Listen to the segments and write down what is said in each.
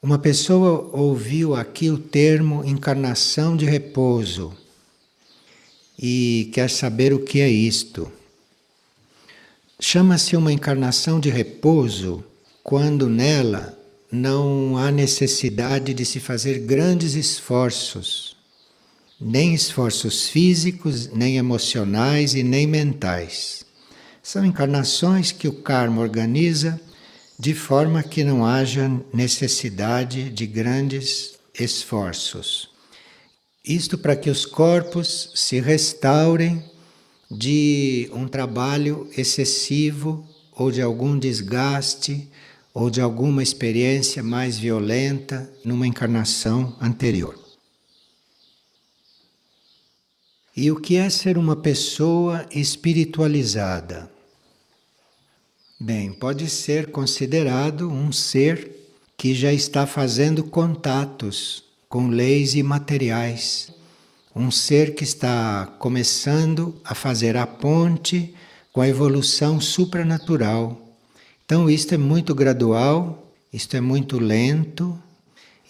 Uma pessoa ouviu aqui o termo encarnação de repouso e quer saber o que é isto. Chama-se uma encarnação de repouso quando nela não há necessidade de se fazer grandes esforços, nem esforços físicos, nem emocionais e nem mentais. São encarnações que o karma organiza de forma que não haja necessidade de grandes esforços. Isto para que os corpos se restaurem de um trabalho excessivo ou de algum desgaste ou de alguma experiência mais violenta numa encarnação anterior. E o que é ser uma pessoa espiritualizada? Bem, pode ser considerado um ser que já está fazendo contatos com leis imateriais. Um ser que está começando a fazer a ponte com a evolução supranatural. Então, isto é muito gradual, isto é muito lento.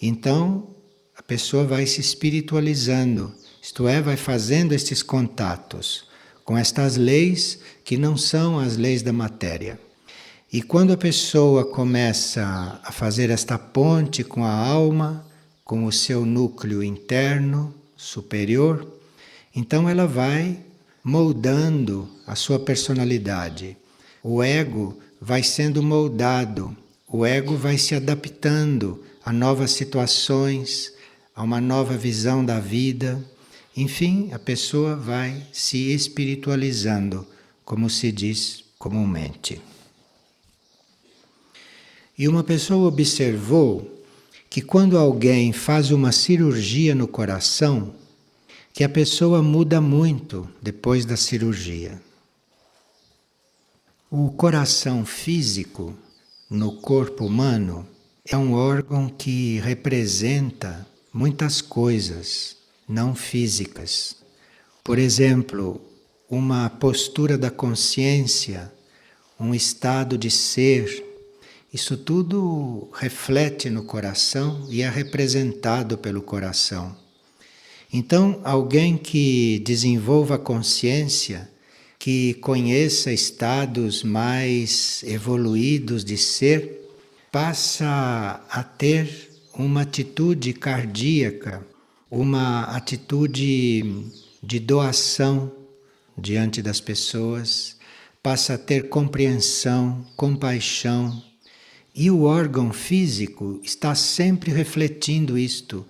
Então, a pessoa vai se espiritualizando, isto é, vai fazendo estes contatos com estas leis que não são as leis da matéria. E quando a pessoa começa a fazer esta ponte com a alma, com o seu núcleo interno, superior, então ela vai moldando a sua personalidade. O ego vai sendo moldado, o ego vai se adaptando a novas situações, a uma nova visão da vida. Enfim, a pessoa vai se espiritualizando, como se diz comumente. E uma pessoa observou que quando alguém faz uma cirurgia no coração, que a pessoa muda muito depois da cirurgia. O coração físico no corpo humano é um órgão que representa muitas coisas não físicas. Por exemplo, uma postura da consciência, um estado de ser. Isso tudo reflete no coração e é representado pelo coração. Então, alguém que desenvolva consciência, que conheça estados mais evoluídos de ser, passa a ter uma atitude cardíaca, uma atitude de doação diante das pessoas, passa a ter compreensão, compaixão. E o órgão físico está sempre refletindo isto.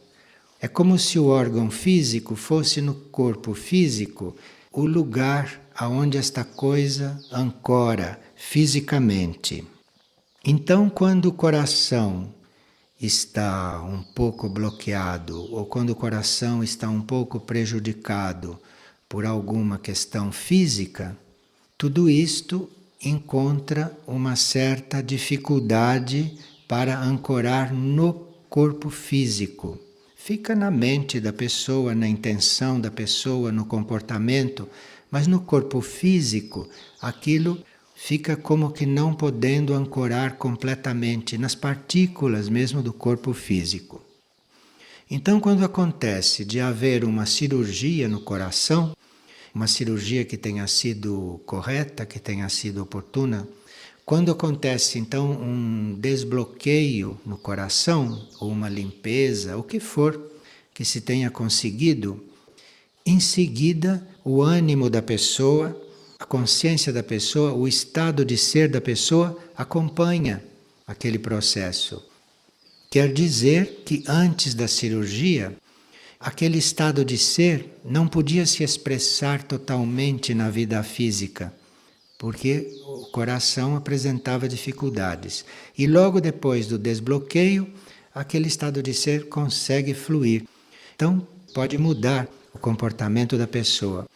É como se o órgão físico fosse no corpo físico o lugar aonde esta coisa ancora fisicamente. Então, quando o coração está um pouco bloqueado ou quando o coração está um pouco prejudicado por alguma questão física, tudo isto encontra uma certa dificuldade para ancorar no corpo físico. Fica na mente da pessoa, na intenção da pessoa, no comportamento, mas no corpo físico aquilo fica como que não podendo ancorar completamente nas partículas mesmo do corpo físico. Então, quando acontece de haver uma cirurgia no coração, uma cirurgia que tenha sido correta, que tenha sido oportuna, quando acontece então um desbloqueio no coração, ou uma limpeza, o que for que se tenha conseguido, em seguida o ânimo da pessoa, a consciência da pessoa, o estado de ser da pessoa acompanha aquele processo. Quer dizer que antes da cirurgia, aquele estado de ser não podia se expressar totalmente na vida física, porque o coração apresentava dificuldades. E logo depois do desbloqueio, aquele estado de ser consegue fluir. Então, pode mudar o comportamento da pessoa.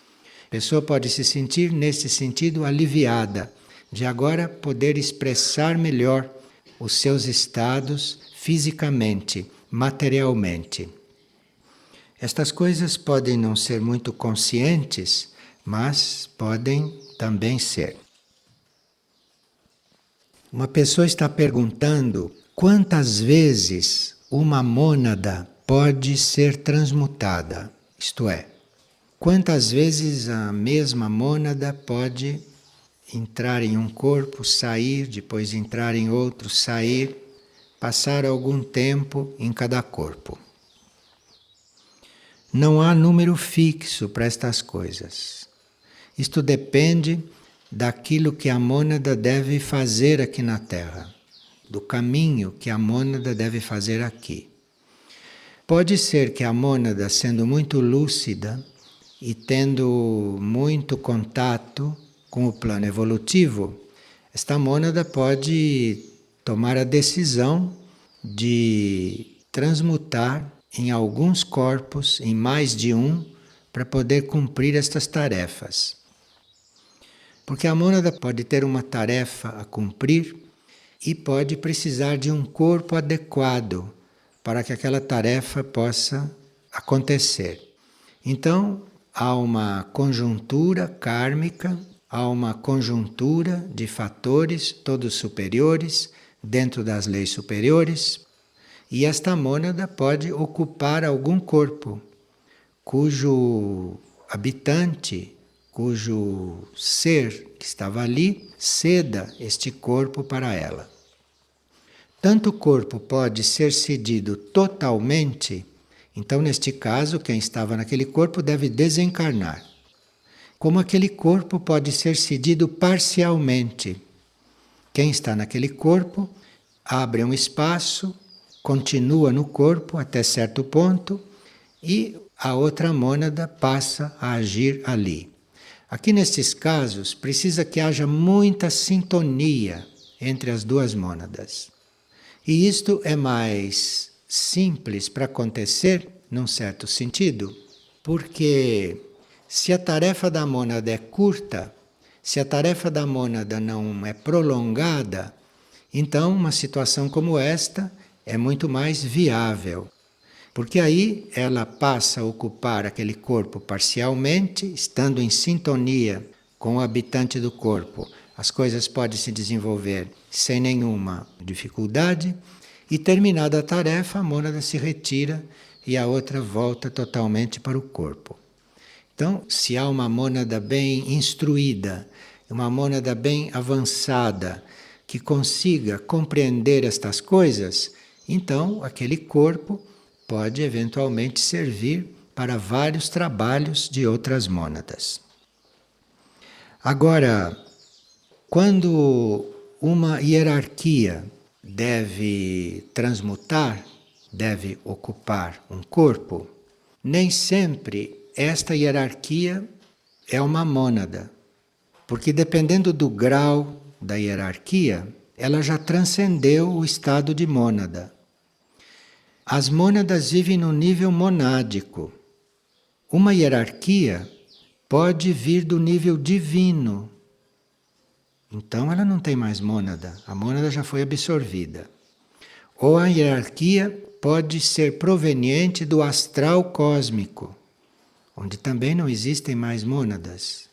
A pessoa pode se sentir, nesse sentido, aliviada, de agora poder expressar melhor os seus estados fisicamente, materialmente. Estas coisas podem não ser muito conscientes, mas podem também ser. Uma pessoa está perguntando quantas vezes uma mônada pode ser transmutada, isto é, quantas vezes a mesma mônada pode entrar em um corpo, sair, depois entrar em outro, sair, passar algum tempo em cada corpo. Não há número fixo para estas coisas. Isto depende daquilo que a mônada deve fazer aqui na Terra, do caminho que a mônada deve fazer aqui. Pode ser que a mônada, sendo muito lúcida e tendo muito contato com o plano evolutivo, esta mônada pode tomar a decisão de transmutar em alguns corpos, em mais de um, para poder cumprir estas tarefas. Porque a mônada pode ter uma tarefa a cumprir e pode precisar de um corpo adequado para que aquela tarefa possa acontecer. Então, há uma conjuntura kármica, há uma conjuntura de fatores, todos superiores, dentro das leis superiores, e esta mônada pode ocupar algum corpo, cujo habitante, cujo ser que estava ali, ceda este corpo para ela. Tanto o corpo pode ser cedido totalmente, então neste caso quem estava naquele corpo deve desencarnar. Como aquele corpo pode ser cedido parcialmente. Quem está naquele corpo abre um espaço, continua no corpo até certo ponto e a outra mônada passa a agir ali. Aqui nestes casos precisa que haja muita sintonia entre as duas mônadas. E isto é mais simples para acontecer, num certo sentido, porque se a tarefa da mônada é curta, se a tarefa da mônada não é prolongada, então uma situação como esta é muito mais viável. Porque aí ela passa a ocupar aquele corpo parcialmente, estando em sintonia com o habitante do corpo. As coisas podem se desenvolver sem nenhuma dificuldade e terminada a tarefa, a mônada se retira e a outra volta totalmente para o corpo. Então, se há uma mônada bem instruída, uma mônada bem avançada, que consiga compreender estas coisas, então aquele corpo pode eventualmente servir para vários trabalhos de outras mônadas. Agora, quando uma hierarquia deve transmutar, deve ocupar um corpo, nem sempre esta hierarquia é uma mônada, porque dependendo do grau da hierarquia, ela já transcendeu o estado de mônada. As mônadas vivem no nível monádico. Uma hierarquia pode vir do nível divino. Então ela não tem mais mônada, a mônada já foi absorvida. Ou a hierarquia pode ser proveniente do astral cósmico, onde também não existem mais mônadas.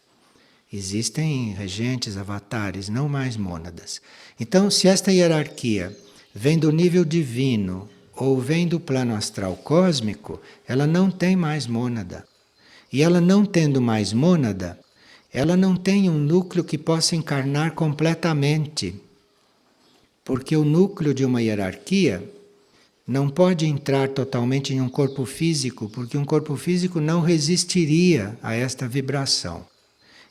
Existem regentes, avatares, não mais mônadas. Então, se esta hierarquia vem do nível divino ou vem do plano astral cósmico, ela não tem mais mônada. E ela não tendo mais mônada, ela não tem um núcleo que possa encarnar completamente. Porque o núcleo de uma hierarquia não pode entrar totalmente em um corpo físico, porque um corpo físico não resistiria a esta vibração.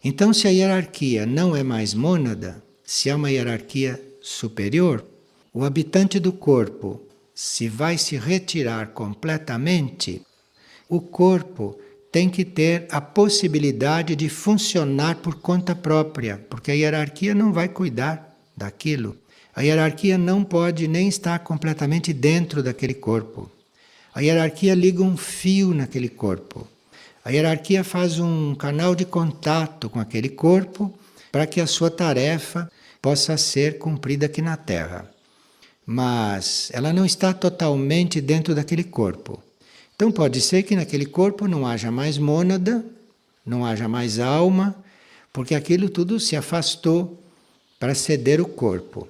Então, se a hierarquia não é mais mônada, se é uma hierarquia superior, o habitante do corpo, se vai se retirar completamente, o corpo tem que ter a possibilidade de funcionar por conta própria, porque a hierarquia não vai cuidar daquilo. A hierarquia não pode nem estar completamente dentro daquele corpo. A hierarquia liga um fio naquele corpo. A hierarquia faz um canal de contato com aquele corpo para que a sua tarefa possa ser cumprida aqui na Terra. Mas ela não está totalmente dentro daquele corpo. Então pode ser que naquele corpo não haja mais mônada, não haja mais alma, porque aquilo tudo se afastou para ceder o corpo.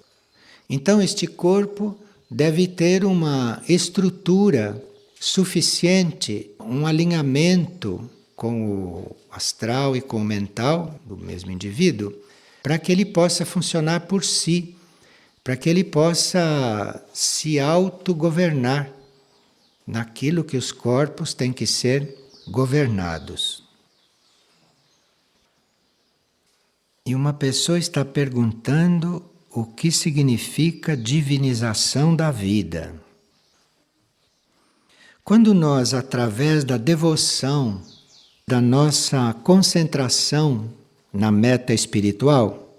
Então este corpo deve ter uma estrutura suficiente, um alinhamento com o astral e com o mental do mesmo indivíduo, para que ele possa funcionar por si, para que ele possa se autogovernar naquilo que os corpos têm que ser governados. E uma pessoa está perguntando o que significa divinização da vida. Quando nós, através da devoção, da nossa concentração na meta espiritual,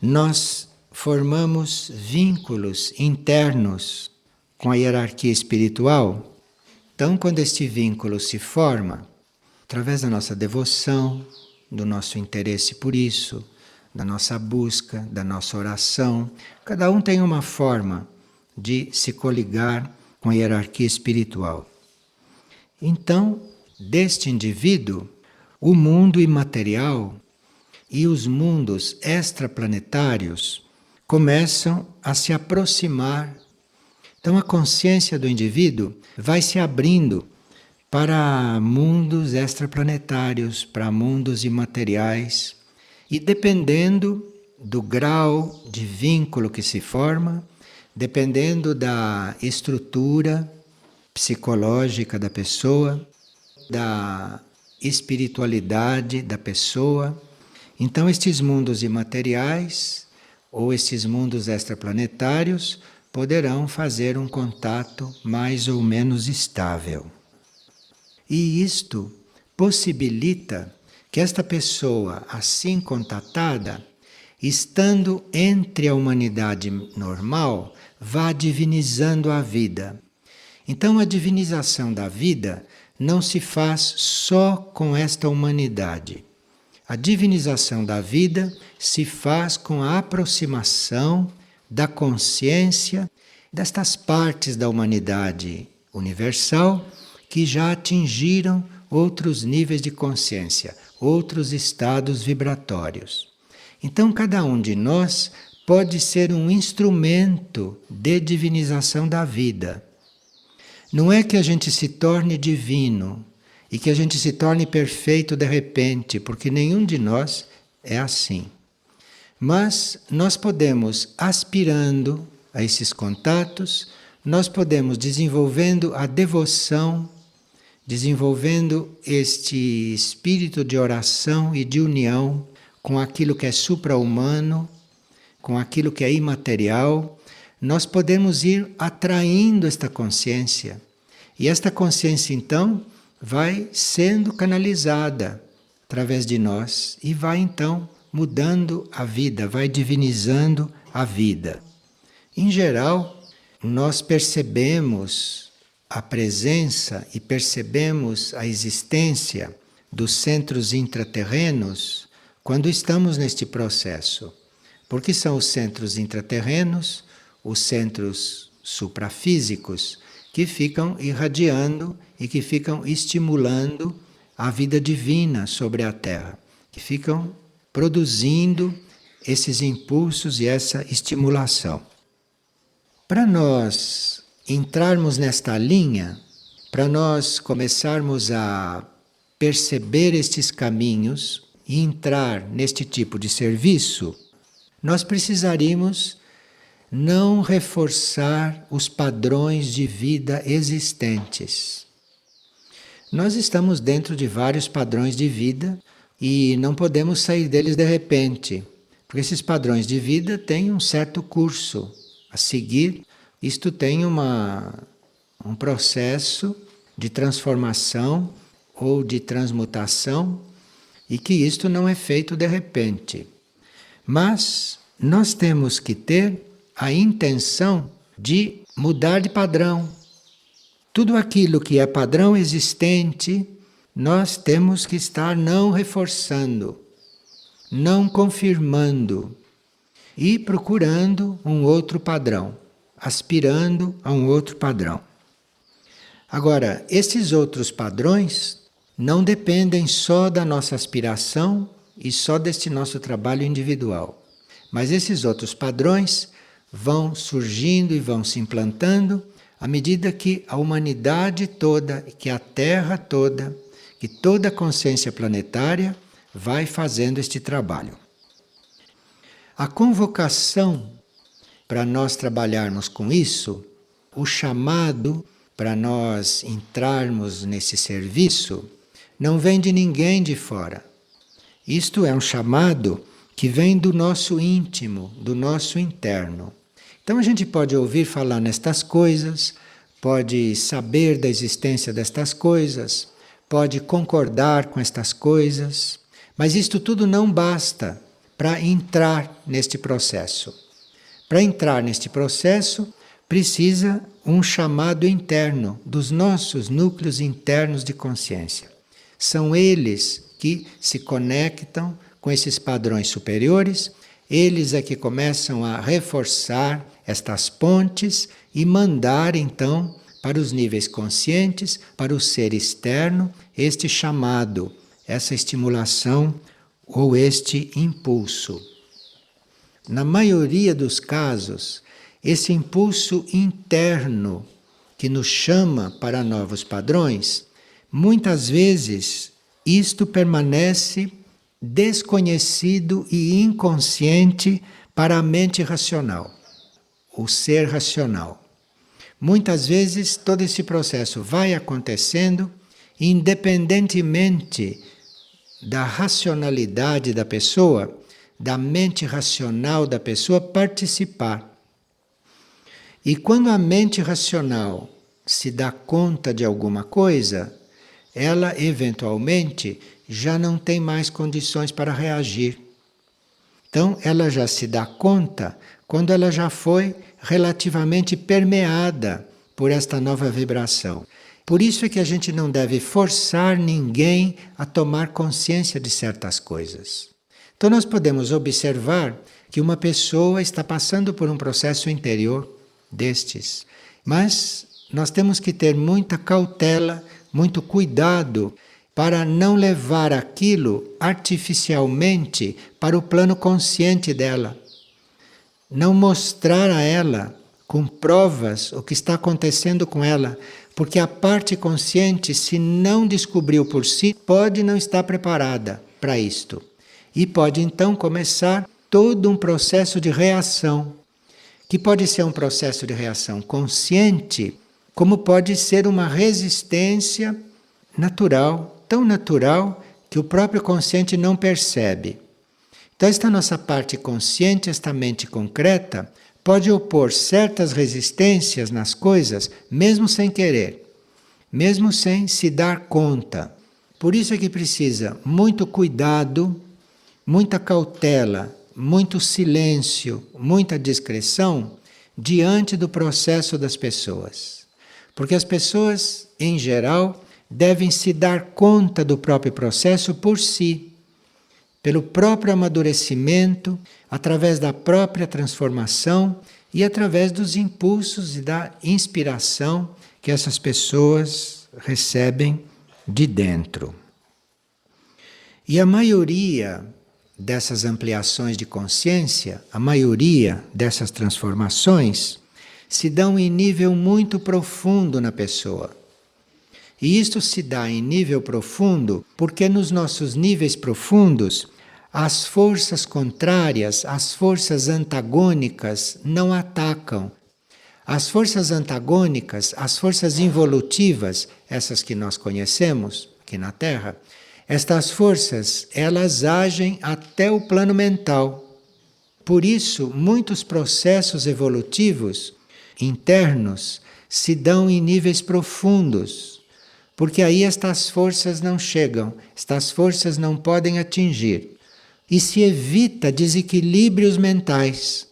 nós formamos vínculos internos com a hierarquia espiritual. Então, quando este vínculo se forma, através da nossa devoção, do nosso interesse por isso, da nossa busca, da nossa oração, cada um tem uma forma de se coligar com a hierarquia espiritual. Então, deste indivíduo, o mundo imaterial e os mundos extraplanetários começam a se aproximar. Então a consciência do indivíduo vai se abrindo para mundos extraplanetários, para mundos imateriais, e dependendo do grau de vínculo que se forma, dependendo da estrutura psicológica da pessoa, da espiritualidade da pessoa, então estes mundos imateriais ou esses mundos extraplanetários poderão fazer um contato mais ou menos estável. E isto possibilita que esta pessoa, assim contatada, estando entre a humanidade normal, vá divinizando a vida. Então a divinização da vida não se faz só com esta humanidade. A divinização da vida se faz com a aproximação da consciência destas partes da humanidade universal que já atingiram outros níveis de consciência, outros estados vibratórios. Então, cada um de nós pode ser um instrumento de divinização da vida. Não é que a gente se torne divino e que a gente se torne perfeito de repente, porque nenhum de nós é assim. Mas nós podemos, aspirando a esses contatos, nós podemos desenvolvendo a devoção, desenvolvendo este espírito de oração e de união com aquilo que é supra-humano, com aquilo que é imaterial, nós podemos ir atraindo esta consciência. E esta consciência, então, vai sendo canalizada através de nós e vai, então, mudando a vida, vai divinizando a vida. Em geral, nós percebemos a presença e percebemos a existência dos centros intraterrenos quando estamos neste processo. Porque são os centros intraterrenos, os centros suprafísicos, que ficam irradiando e que ficam estimulando a vida divina sobre a Terra, que ficam produzindo esses impulsos e essa estimulação. Para nós entrarmos nesta linha, para nós começarmos a perceber estes caminhos e entrar neste tipo de serviço, nós precisaríamos não reforçar os padrões de vida existentes. Nós estamos dentro de vários padrões de vida e não podemos sair deles de repente, porque esses padrões de vida têm um certo curso a seguir. Isto tem um processo de transformação ou de transmutação e que isto não é feito de repente. Mas nós temos que ter a intenção de mudar de padrão. Tudo aquilo que é padrão existente, nós temos que estar não reforçando, não confirmando e procurando um outro padrão, aspirando a um outro padrão. Agora, esses outros padrões não dependem só da nossa aspiração e só deste nosso trabalho individual. Mas esses outros padrões vão surgindo e vão se implantando à medida que a humanidade toda, que a Terra toda, que toda a consciência planetária vai fazendo este trabalho. A convocação para nós trabalharmos com isso, o chamado para nós entrarmos nesse serviço, não vem de ninguém de fora. Isto é um chamado que vem do nosso íntimo, do nosso interno. Então a gente pode ouvir falar nestas coisas, pode saber da existência destas coisas, pode concordar com estas coisas, mas isto tudo não basta para entrar neste processo. Para entrar neste processo, precisa um chamado interno dos nossos núcleos internos de consciência. São eles que se conectam com esses padrões superiores, eles é que começam a reforçar estas pontes e mandar então para os níveis conscientes, para o ser externo, este chamado, essa estimulação ou este impulso. Na maioria dos casos, esse impulso interno que nos chama para novos padrões, muitas vezes isto permanece desconhecido e inconsciente para a mente racional, o ser racional. Muitas vezes todo esse processo vai acontecendo independentemente da racionalidade da pessoa, da mente racional da pessoa participar. E quando a mente racional se dá conta de alguma coisa, ela eventualmente já não tem mais condições para reagir. Então ela já se dá conta quando ela já foi relativamente permeada por esta nova vibração. Por isso é que a gente não deve forçar ninguém a tomar consciência de certas coisas. Então nós podemos observar que uma pessoa está passando por um processo interior destes, mas nós temos que ter muita cautela, muito cuidado para não levar aquilo artificialmente para o plano consciente dela. Não mostrar a ela com provas o que está acontecendo com ela, porque a parte consciente, se não descobriu por si, pode não estar preparada para isto. E pode então começar todo um processo de reação, que pode ser um processo de reação consciente, como pode ser uma resistência natural, tão natural que o próprio consciente não percebe. Então esta nossa parte consciente, esta mente concreta, pode opor certas resistências nas coisas, mesmo sem querer, mesmo sem se dar conta. Por isso é que precisa muito cuidado, muita cautela, muito silêncio, muita discrição diante do processo das pessoas. Porque as pessoas, em geral, devem se dar conta do próprio processo por si, pelo próprio amadurecimento, através da própria transformação e através dos impulsos e da inspiração que essas pessoas recebem de dentro. E a maioria dessas ampliações de consciência, a maioria dessas transformações, se dão em nível muito profundo na pessoa. E isto se dá em nível profundo porque nos nossos níveis profundos as forças contrárias, as forças antagônicas não atacam. As forças antagônicas, as forças involutivas, essas que nós conhecemos aqui na Terra, estas forças, elas agem até o plano mental. Por isso, muitos processos evolutivos internos se dão em níveis profundos, porque aí estas forças não chegam, estas forças não podem atingir. E se evita desequilíbrios mentais,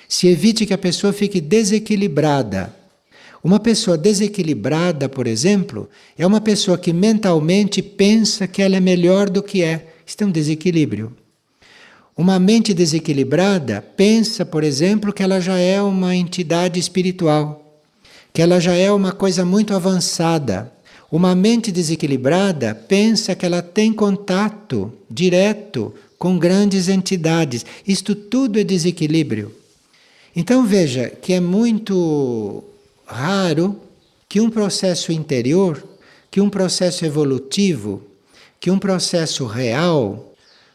se evite que a pessoa fique desequilibrada. Uma pessoa desequilibrada, por exemplo, é uma pessoa que mentalmente pensa que ela é melhor do que é. Isto é um desequilíbrio. Uma mente desequilibrada pensa, por exemplo, que ela já é uma entidade espiritual, que ela já é uma coisa muito avançada. Uma mente desequilibrada pensa que ela tem contato direto com grandes entidades. Isto tudo é desequilíbrio. Então veja que é muito raro que um processo interior, que um processo evolutivo, que um processo real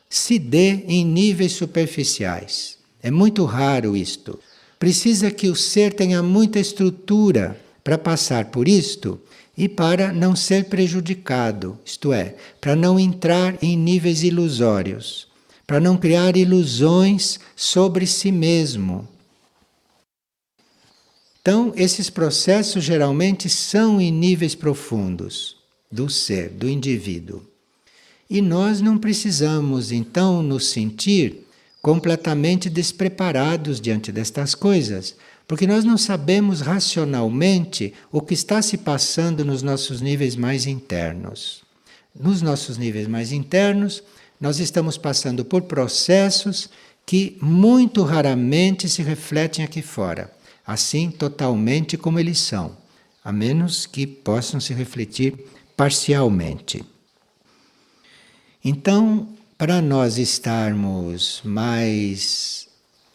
se dê em níveis superficiais. É muito raro isto. Precisa que o ser tenha muita estrutura para passar por isto e para não ser prejudicado, isto é, para não entrar em níveis ilusórios, para não criar ilusões sobre si mesmo. Então, esses processos geralmente são em níveis profundos do ser, do indivíduo. E nós não precisamos, então, nos sentir completamente despreparados diante destas coisas, porque nós não sabemos racionalmente o que está se passando nos nossos níveis mais internos. Nos nossos níveis mais internos, nós estamos passando por processos que muito raramente se refletem aqui fora, assim totalmente como eles são, a menos que possam se refletir parcialmente. Então, para nós estarmos mais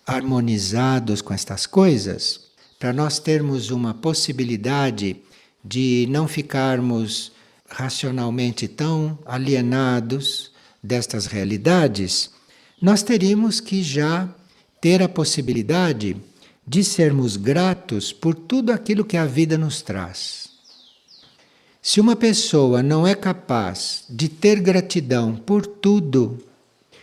harmonizados com estas coisas, para nós termos uma possibilidade de não ficarmos racionalmente tão alienados destas realidades, nós teríamos que já ter a possibilidade de sermos gratos por tudo aquilo que a vida nos traz. Se uma pessoa não é capaz de ter gratidão por tudo,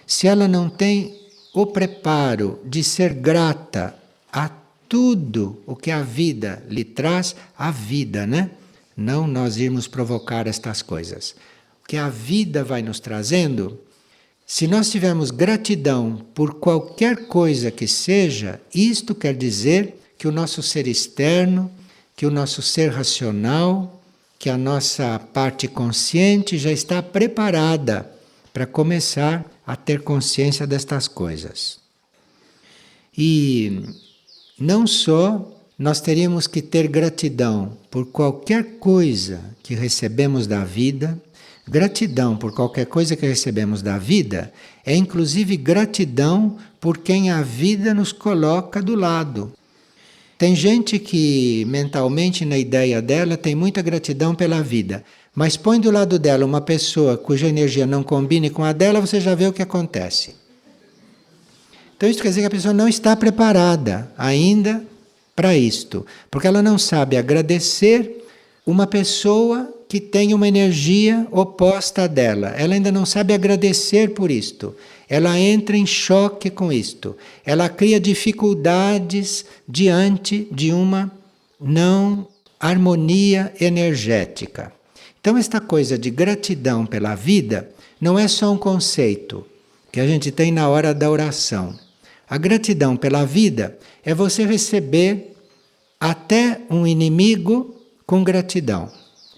se ela não tem o preparo de ser grata a tudo o que a vida lhe traz, a vida, né? Não nós irmos provocar estas coisas. O que a vida vai nos trazendo, se nós tivermos gratidão por qualquer coisa que seja, isto quer dizer que o nosso ser externo, que o nosso ser racional, que a nossa parte consciente já está preparada para começar a ter consciência destas coisas. E não só nós teríamos que ter gratidão por qualquer coisa que recebemos da vida, gratidão por qualquer coisa que recebemos da vida é inclusive gratidão por quem a vida nos coloca do lado. Tem gente que mentalmente, na ideia dela, tem muita gratidão pela vida, mas põe do lado dela uma pessoa cuja energia não combine com a dela, você já vê o que acontece. Então isso quer dizer que a pessoa não está preparada ainda para isto, porque ela não sabe agradecer uma pessoa que tem uma energia oposta à dela. Ela ainda não sabe agradecer por isto. Ela entra em choque com isto. Ela cria dificuldades diante de uma não harmonia energética. Então, esta coisa de gratidão pela vida não é só um conceito que a gente tem na hora da oração. A gratidão pela vida é você receber até um inimigo com gratidão.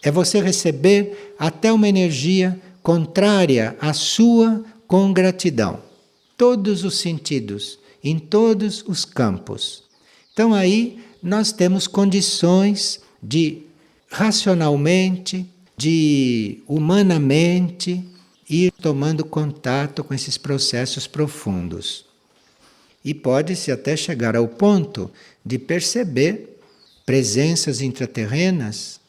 É você receber até uma energia contrária à sua com gratidão. Todos os sentidos, em todos os campos. Então aí nós temos condições de racionalmente, de humanamente ir tomando contato com esses processos profundos. E pode-se até chegar ao ponto de perceber presenças intraterrenas,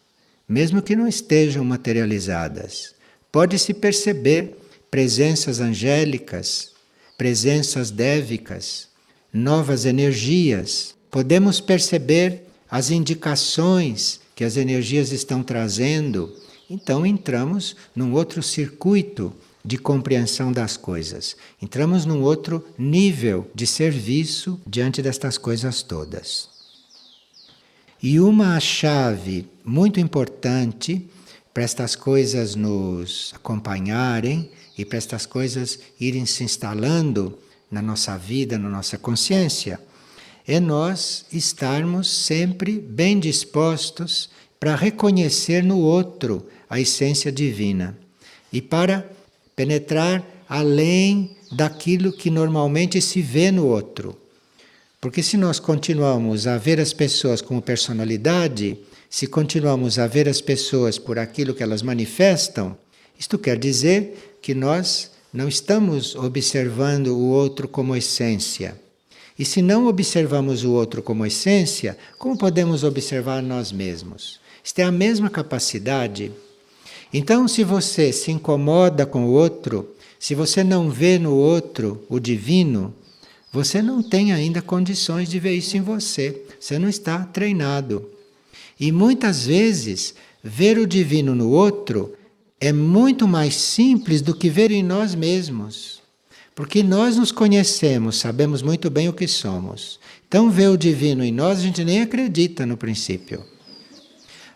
mesmo que não estejam materializadas. Pode-se perceber presenças angélicas, presenças dévicas, novas energias. Podemos perceber as indicações que as energias estão trazendo. Então entramos num outro circuito de compreensão das coisas. Entramos num outro nível de serviço diante destas coisas todas. E uma chave muito importante para estas coisas nos acompanharem e para estas coisas irem se instalando na nossa vida, na nossa consciência, é nós estarmos sempre bem dispostos para reconhecer no outro a essência divina e para penetrar além daquilo que normalmente se vê no outro. Porque se nós continuamos a ver as pessoas como personalidade, se continuamos a ver as pessoas por aquilo que elas manifestam, isto quer dizer que nós não estamos observando o outro como essência. E se não observamos o outro como essência, como podemos observar nós mesmos? Isto é a mesma capacidade. Então, se você se incomoda com o outro, se você não vê no outro o divino, você não tem ainda condições de ver isso em você. Você não está treinado. E muitas vezes, ver o divino no outro é muito mais simples do que ver em nós mesmos. Porque nós nos conhecemos, sabemos muito bem o que somos. Então, ver o divino em nós, a gente nem acredita no princípio.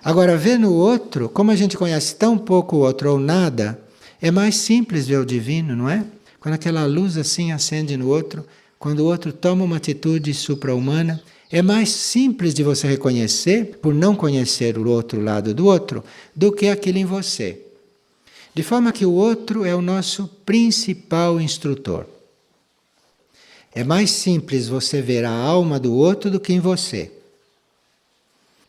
Agora, ver no outro, como a gente conhece tão pouco o outro ou nada, é mais simples ver o divino, não é? Quando aquela luz assim acende no outro, quando o outro toma uma atitude supra-humana, é mais simples de você reconhecer, por não conhecer o outro lado do outro, do que aquilo em você. De forma que o outro é o nosso principal instrutor. É mais simples você ver a alma do outro do que em você.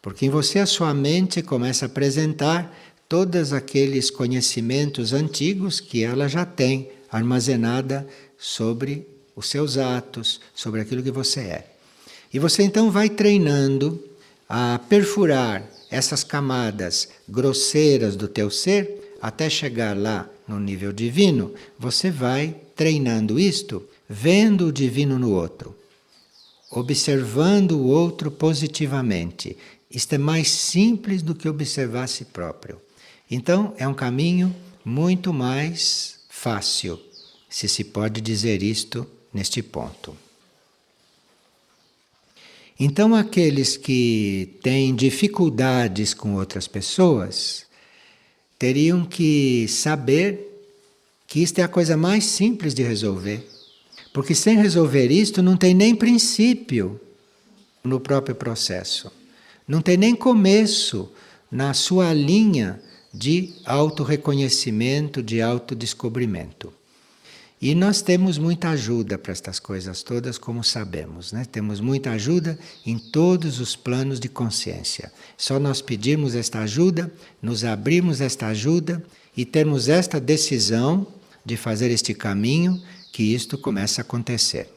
Porque em você a sua mente começa a apresentar todos aqueles conhecimentos antigos que ela já tem armazenada sobre os seus atos, sobre aquilo que você é. E você então vai treinando a perfurar essas camadas grosseiras do teu ser até chegar lá no nível divino. Você vai treinando isto, vendo o divino no outro, observando o outro positivamente. Isto é mais simples do que observar a si próprio. Então, é um caminho muito mais fácil, se pode dizer isto neste ponto. Então, aqueles que têm dificuldades com outras pessoas teriam que saber que isto é a coisa mais simples de resolver. Porque sem resolver isto, não tem nem princípio no próprio processo. Não tem nem começo na sua linha de autorreconhecimento, de autodescobrimento. E nós temos muita ajuda para estas coisas todas, como sabemos, né? Temos muita ajuda em todos os planos de consciência. Só nós pedirmos esta ajuda, nos abrirmos esta ajuda e termos esta decisão de fazer este caminho, que isto começa a acontecer.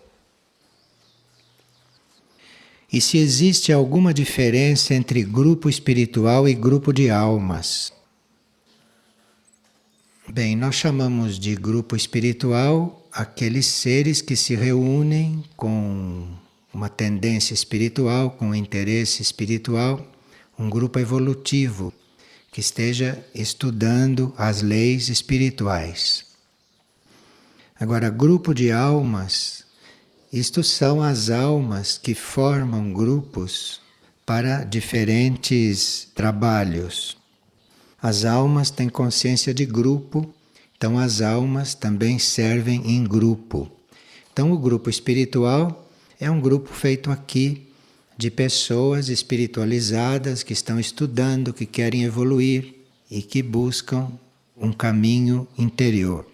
E se existe alguma diferença entre grupo espiritual e grupo de almas? Bem, nós chamamos de grupo espiritual aqueles seres que se reúnem com uma tendência espiritual, com um interesse espiritual, um grupo evolutivo que esteja estudando as leis espirituais. Agora, grupo de almas, isto são as almas que formam grupos para diferentes trabalhos. As almas têm consciência de grupo, então as almas também servem em grupo. Então o grupo espiritual é um grupo feito aqui de pessoas espiritualizadas que estão estudando, que querem evoluir e que buscam um caminho interior.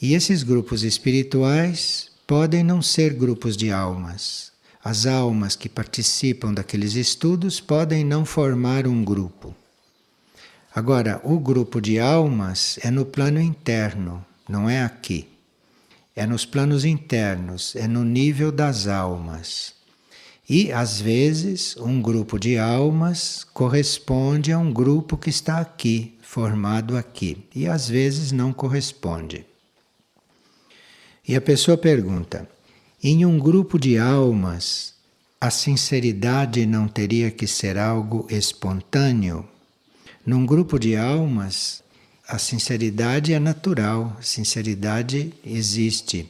E esses grupos espirituais podem não ser grupos de almas. As almas que participam daqueles estudos podem não formar um grupo. Agora, o grupo de almas é no plano interno, não é aqui. É nos planos internos, é no nível das almas. E, às vezes, um grupo de almas corresponde a um grupo que está aqui, formado aqui. E, às vezes, não corresponde. E a pessoa pergunta, em um grupo de almas, a sinceridade não teria que ser algo espontâneo? Num grupo de almas, a sinceridade é natural, a sinceridade existe.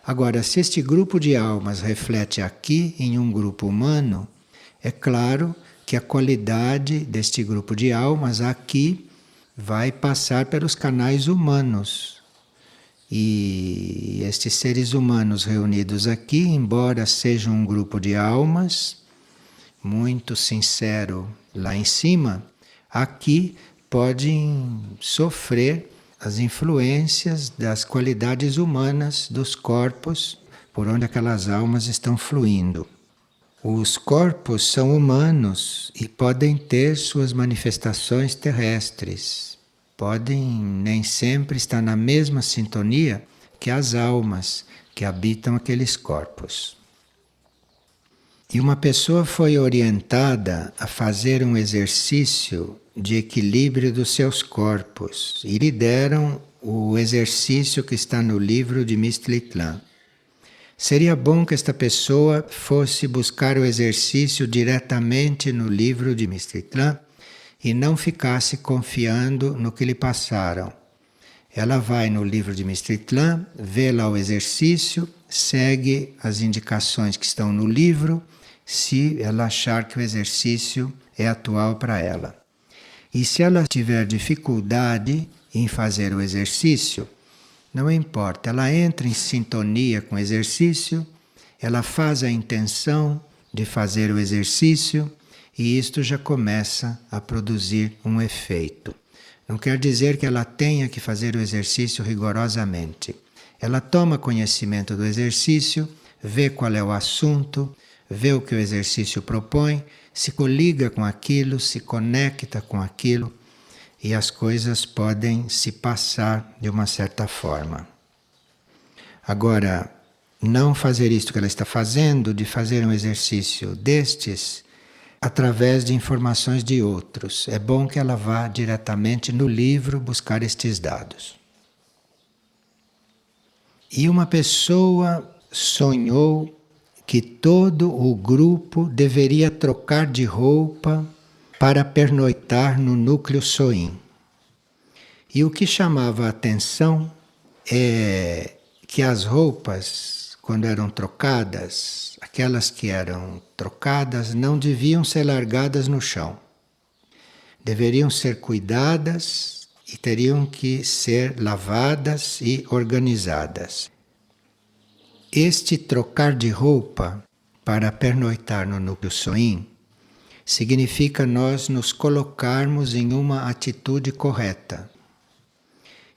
Agora, se este grupo de almas reflete aqui em um grupo humano, é claro que a qualidade deste grupo de almas aqui vai passar pelos canais humanos. E estes seres humanos reunidos aqui, embora sejam um grupo de almas, muito sincero lá em cima, aqui podem sofrer as influências das qualidades humanas dos corpos por onde aquelas almas estão fluindo. Os corpos são humanos e podem ter suas manifestações terrestres. Podem nem sempre estar na mesma sintonia que as almas que habitam aqueles corpos. E uma pessoa foi orientada a fazer um exercício de equilíbrio dos seus corpos e lhe deram o exercício que está no livro de Mistritlan. Seria bom que esta pessoa fosse buscar o exercício diretamente no livro de Mistritlan e não ficasse confiando no que lhe passaram. Ela vai no livro de Mistritlan, vê lá o exercício, segue as indicações que estão no livro, se ela achar que o exercício é atual para ela. E se ela tiver dificuldade em fazer o exercício, não importa, ela entra em sintonia com o exercício, ela faz a intenção de fazer o exercício e isto já começa a produzir um efeito. Não quer dizer que ela tenha que fazer o exercício rigorosamente. Ela toma conhecimento do exercício, vê qual é o assunto, vê o que o exercício propõe, se coliga com aquilo, se conecta com aquilo e as coisas podem se passar de uma certa forma. Agora, não fazer isto que ela está fazendo, de fazer um exercício destes, através de informações de outros. É bom que ela vá diretamente no livro buscar estes dados. E uma pessoa sonhou que todo o grupo deveria trocar de roupa para pernoitar no núcleo Soin. E o que chamava a atenção é que as roupas, quando eram trocadas, aquelas que eram trocadas não deviam ser largadas no chão. Deveriam ser cuidadas e teriam que ser lavadas e organizadas. Este trocar de roupa para pernoitar no núcleo Soin significa nós nos colocarmos em uma atitude correta.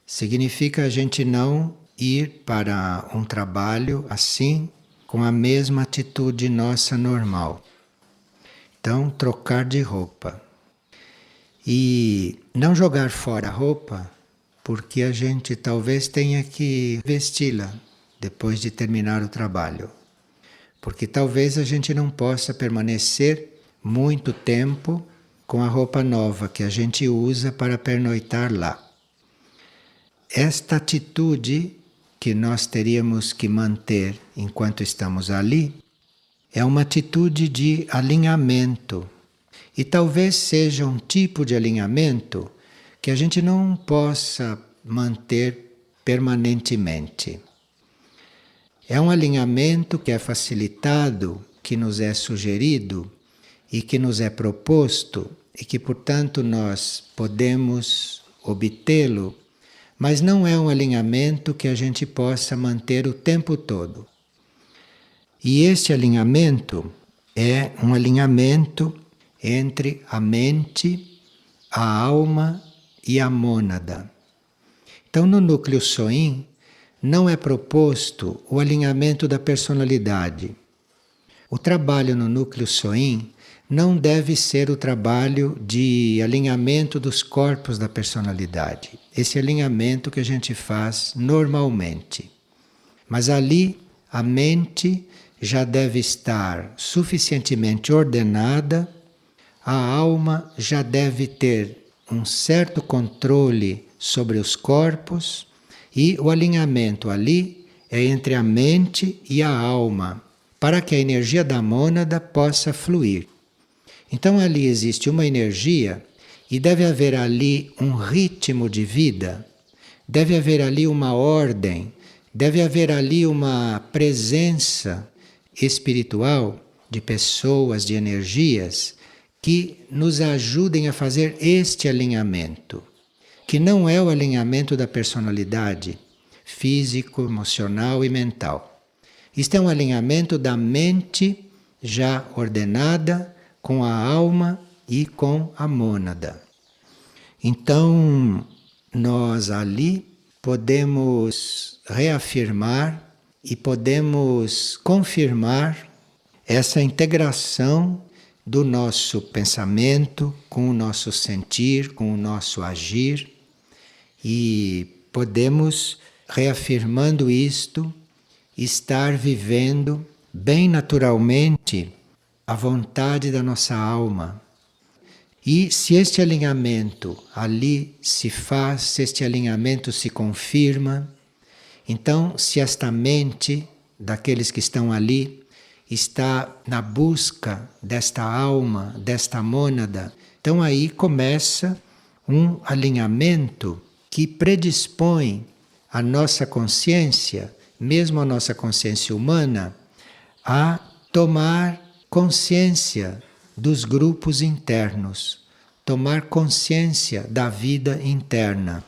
Significa a gente não ir para um trabalho assim, com a mesma atitude nossa normal. Então, trocar de roupa. E não jogar fora a roupa, porque a gente talvez tenha que vesti-la depois de terminar o trabalho. Porque talvez a gente não possa permanecer muito tempo com a roupa nova que a gente usa para pernoitar lá. Esta atitude que nós teríamos que manter enquanto estamos ali é uma atitude de alinhamento. E talvez seja um tipo de alinhamento que a gente não possa manter permanentemente. É um alinhamento que é facilitado, que nos é sugerido e que nos é proposto e que, portanto, nós podemos obtê-lo, mas não é um alinhamento que a gente possa manter o tempo todo. E este alinhamento é um alinhamento entre a mente, a alma e a mônada. Então, no núcleo Soin, não é proposto o alinhamento da personalidade. O trabalho no núcleo Soin não deve ser o trabalho de alinhamento dos corpos da personalidade. Esse alinhamento que a gente faz normalmente. Mas ali a mente já deve estar suficientemente ordenada, a alma já deve ter um certo controle sobre os corpos e o alinhamento ali é entre a mente e a alma, para que a energia da mônada possa fluir. Então ali existe uma energia e deve haver ali um ritmo de vida, deve haver ali uma ordem, deve haver ali uma presença espiritual de pessoas, de energias que nos ajudem a fazer este alinhamento, que não é o alinhamento da personalidade físico, emocional e mental. Isto é um alinhamento da mente já ordenada com a alma e com a mônada. Então, nós ali podemos reafirmar e podemos confirmar essa integração do nosso pensamento com o nosso sentir, com o nosso agir, e podemos, reafirmando isto, estar vivendo bem naturalmente a vontade da nossa alma. E se este alinhamento ali se faz, se este alinhamento se confirma, então se esta mente daqueles que estão ali está na busca desta alma, desta mônada, então aí começa um alinhamento que predispõe a nossa consciência, mesmo a nossa consciência humana, a tomar consciência dos grupos internos, tomar consciência da vida interna,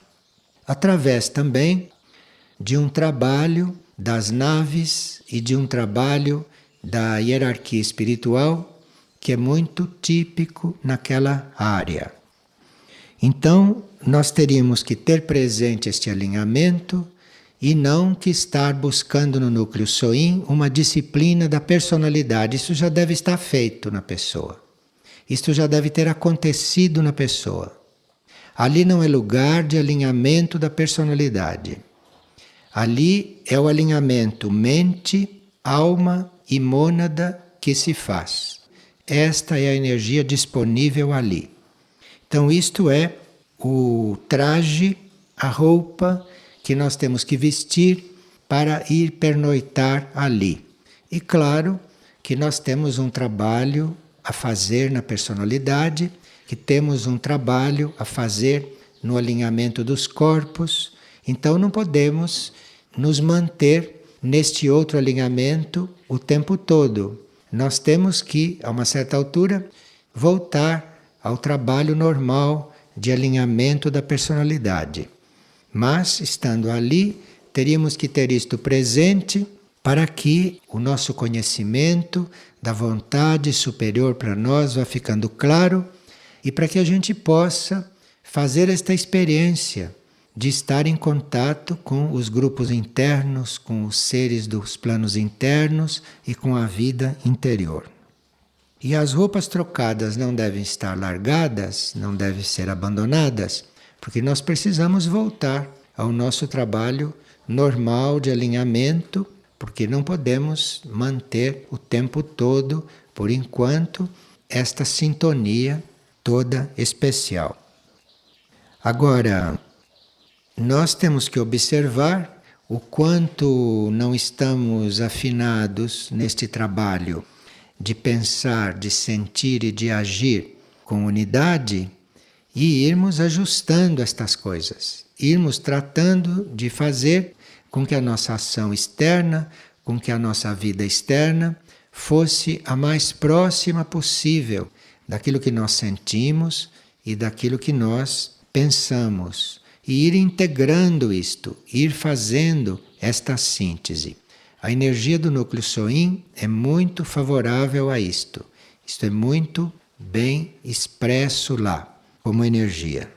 através também de um trabalho das naves e de um trabalho da hierarquia espiritual que é muito típico naquela área. Então, nós teríamos que ter presente este alinhamento e não que estar buscando no núcleo Soin uma disciplina da personalidade. Isso já deve estar feito na pessoa. Isto já deve ter acontecido na pessoa. Ali não é lugar de alinhamento da personalidade. Ali é o alinhamento mente, alma e mônada que se faz. Esta é a energia disponível ali. Então isto é o traje, a roupa que nós temos que vestir para ir pernoitar ali. E claro que nós temos um trabalho a fazer na personalidade, que temos um trabalho a fazer no alinhamento dos corpos, então não podemos nos manter neste outro alinhamento o tempo todo. Nós temos que, a uma certa altura, voltar ao trabalho normal de alinhamento da personalidade. Mas, estando ali, teríamos que ter isto presente para que o nosso conhecimento da vontade superior para nós vá ficando claro e para que a gente possa fazer esta experiência de estar em contato com os grupos internos, com os seres dos planos internos e com a vida interior. E as roupas trocadas não devem estar largadas, não devem ser abandonadas, porque nós precisamos voltar ao nosso trabalho normal de alinhamento, porque não podemos manter o tempo todo, por enquanto, esta sintonia toda especial. Agora, nós temos que observar o quanto não estamos afinados neste trabalho de pensar, de sentir e de agir com unidade e irmos ajustando estas coisas, irmos tratando de fazer com que a nossa ação externa, com que a nossa vida externa fosse a mais próxima possível daquilo que nós sentimos e daquilo que nós pensamos. E ir integrando isto, ir fazendo esta síntese. A energia do núcleo Soin é muito favorável a isto. Isto é muito bem expresso lá, como energia.